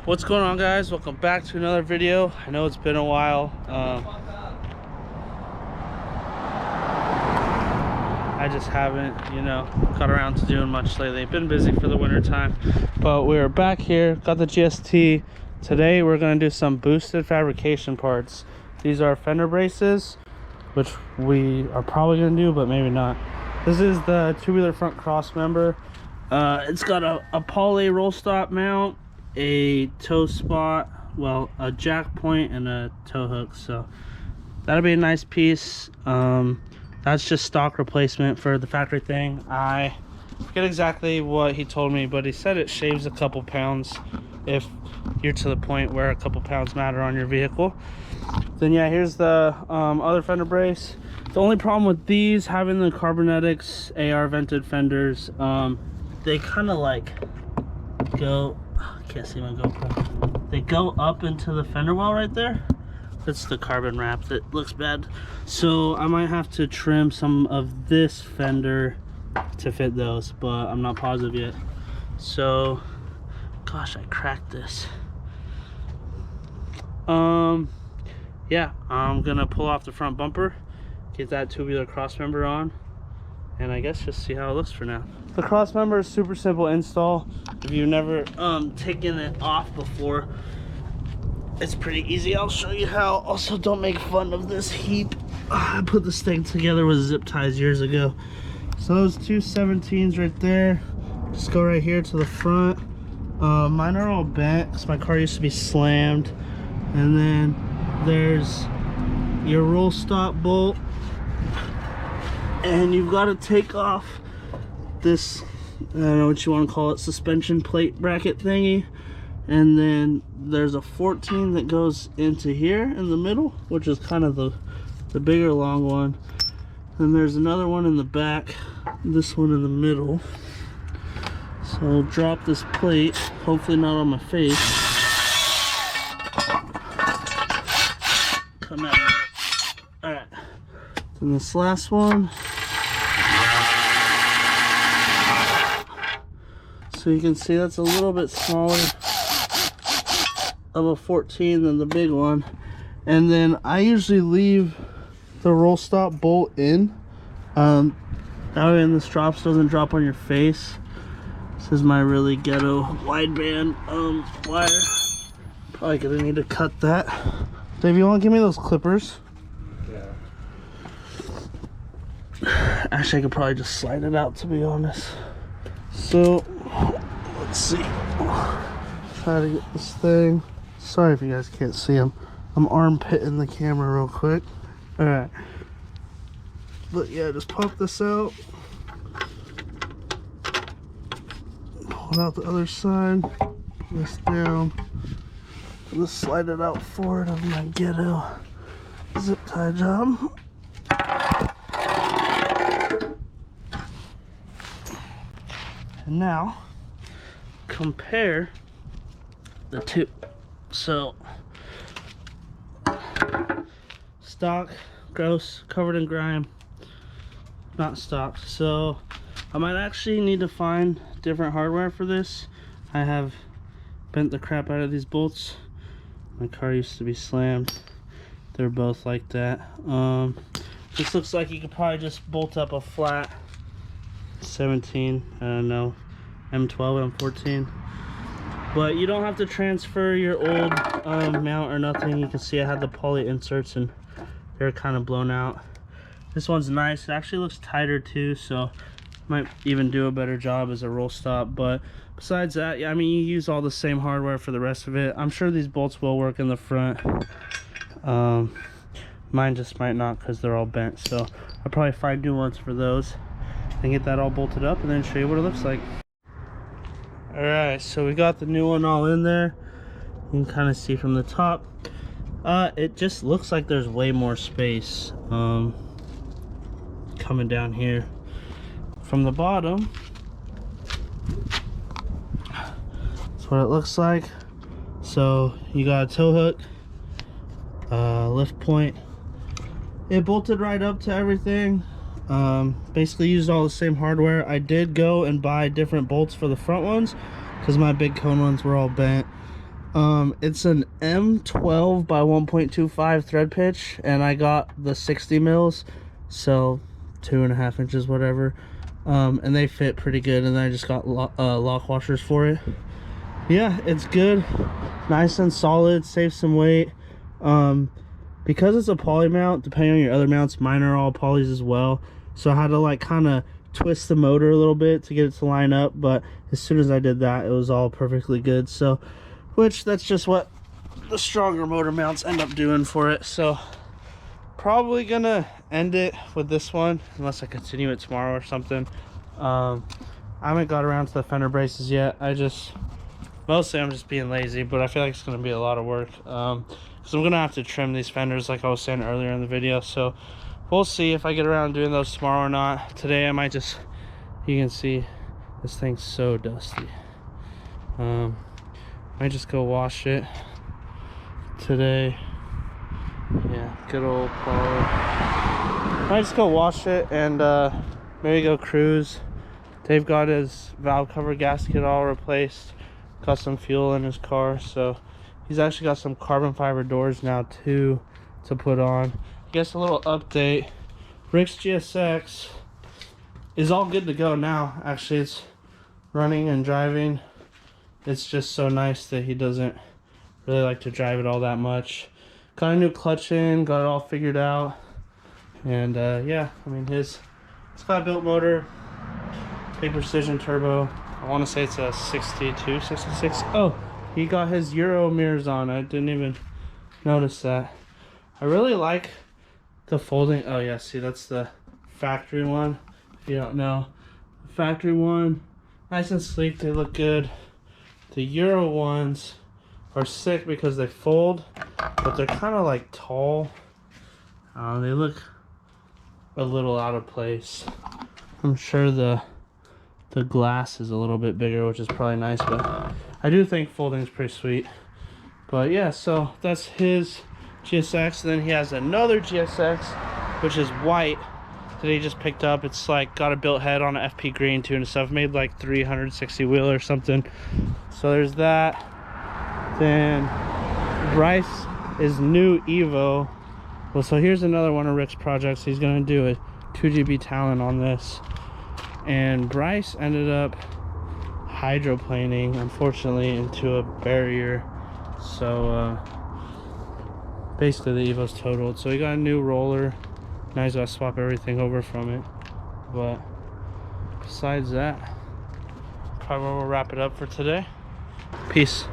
What's going on, guys? Welcome back to another video. I know it's been a while. I just haven't, got around to doing much lately. Been busy for the winter time, but we're back here. Got the GST. Today we're going to do some boosted fabrication parts. These are fender braces, which we are probably going to do, but maybe not. This is the tubular front cross member. It's got a poly roll stop mount, a toe spot, well, a jack point and a toe hook, so that'll be a nice piece. That's just stock replacement for the factory thing. I forget exactly what he told me, but he said it shaves a couple pounds if you're to the point where a couple pounds matter on your vehicle. Then yeah, here's the other fender brace. The only problem with these, having the Carbonetics AR vented fenders, they kind of like go, I can't see my GoPro, they go up into the fender well right there. That's the carbon wrap that looks bad, so I might have to trim some of this fender to fit those, but I'm not positive yet. So gosh, I cracked this. Yeah, I'm gonna pull off the front bumper, get that tubular cross member on, and I guess just see how it looks for now. The cross member is super simple install. If you've never taken it off before, it's pretty easy. I'll show you how. Also, don't make fun of this heap. I put this thing together with zip ties years ago. So those two 17s right there, just go right here to the front. Mine are all bent because my car used to be slammed. And then there's your roll stop bolt, and you've got to take off this, I don't know what you want to call it, suspension plate bracket thingy. And then there's a 14 that goes into here in the middle, which is kind of the bigger long one. And there's another one in the back, this one in the middle. So I'll drop this plate, hopefully not on my face. Come out. Alright. And this last one. So you can see that's a little bit smaller of a 14 than the big one. And then I usually leave the roll stop bolt in, that way when this drops doesn't drop on your face. This is my really ghetto wideband wire. Probably gonna need to cut that. Dave, you want to give me those clippers? Yeah. Actually, I could probably just slide it out, to be honest. So let's see, try to get this thing. Sorry if you guys can't see him. I'm armpitting the camera real quick. Alright. But yeah, just pop this out. Pull out the other side. Pull this down. Just slide it out forward of my ghetto zip tie job. And now, compare the two. So stock, gross, covered in grime, not stock. So I might actually need to find different hardware for this. I have bent the crap out of these bolts. My car used to be slammed. They're both like that. This looks like you could probably just bolt up a flat 17, I don't know, M12, M14. But you don't have to transfer your old mount or nothing. You can see I had the poly inserts and they're kind of blown out. This one's nice. It actually looks tighter too, so might even do a better job as a roll stop. But besides that, yeah, I mean, you use all the same hardware for the rest of it. I'm sure these bolts will work in the front. Mine just might not because they're all bent, so I'll probably find new ones for those and get that all bolted up and then show you what it looks like. Alright, so we got the new one all in there. You can kind of see from the top. It just looks like there's way more space coming down here. From the bottom, that's what it looks like. So you got a toe hook, lift point. It bolted right up to everything. Basically used all the same hardware. I did go and buy different bolts for the front ones because my big cone ones were all bent. It's an M12 by 1.25 thread pitch, and I got the 60 mils, so 2.5 inches, whatever. And they fit pretty good, and then I just got lock washers for it. Yeah, it's good, nice and solid, saves some weight. Because it's a poly mount, depending on your other mounts, mine are all polys as well, so I had to like kind of twist the motor a little bit to get it to line up, but as soon as I did that, it was all perfectly good. So which that's just what the stronger motor mounts end up doing for it. So probably gonna end it with this one unless I continue it tomorrow or something. I haven't got around to the fender braces yet. Mostly I'm just being lazy, but I feel like it's gonna be a lot of work, because I'm gonna have to trim these fenders like I was saying earlier in the video. So we'll see if I get around doing those tomorrow or not. Today I might just, you can see this thing's so dusty. Might just go wash it today. Yeah, good old poly. Might just go wash it and maybe go cruise. Dave got his valve cover gasket all replaced, got some fuel in his car, so he's actually got some carbon fiber doors now too to put on. I guess a little update, Rick's GSX is all good to go now. Actually, it's running and driving. It's just so nice that he doesn't really like to drive it all that much. Got a new clutch in, got it all figured out, and yeah, I mean it's got a built motor, big precision turbo. I want to say it's a 62, 66. Oh, he got his Euro mirrors on. I didn't even notice that. I really like the folding. Oh yeah, see, that's the factory one. If you don't know, the factory one, nice and sleek. They look good. The Euro ones are sick because they fold, but they're kind of like tall. They look a little out of place. I'm sure the glass is a little bit bigger, which is probably nice, but I do think folding is pretty sweet. But yeah, so that's his GSX. And then he has another GSX, which is white, that he just picked up. It's like got a built head on an FP green too and stuff. Made like 360 wheel or something. So there's that. Then Bryce is new Evo. Well, so here's another one of Rick's projects. He's gonna do a 2GB Talon on this. And Bryce ended up hydroplaning, unfortunately, into a barrier. So basically the Evo's totaled. So he got a new roller. Now he's got to swap everything over from it. But besides that, probably we'll wrap it up for today. Peace.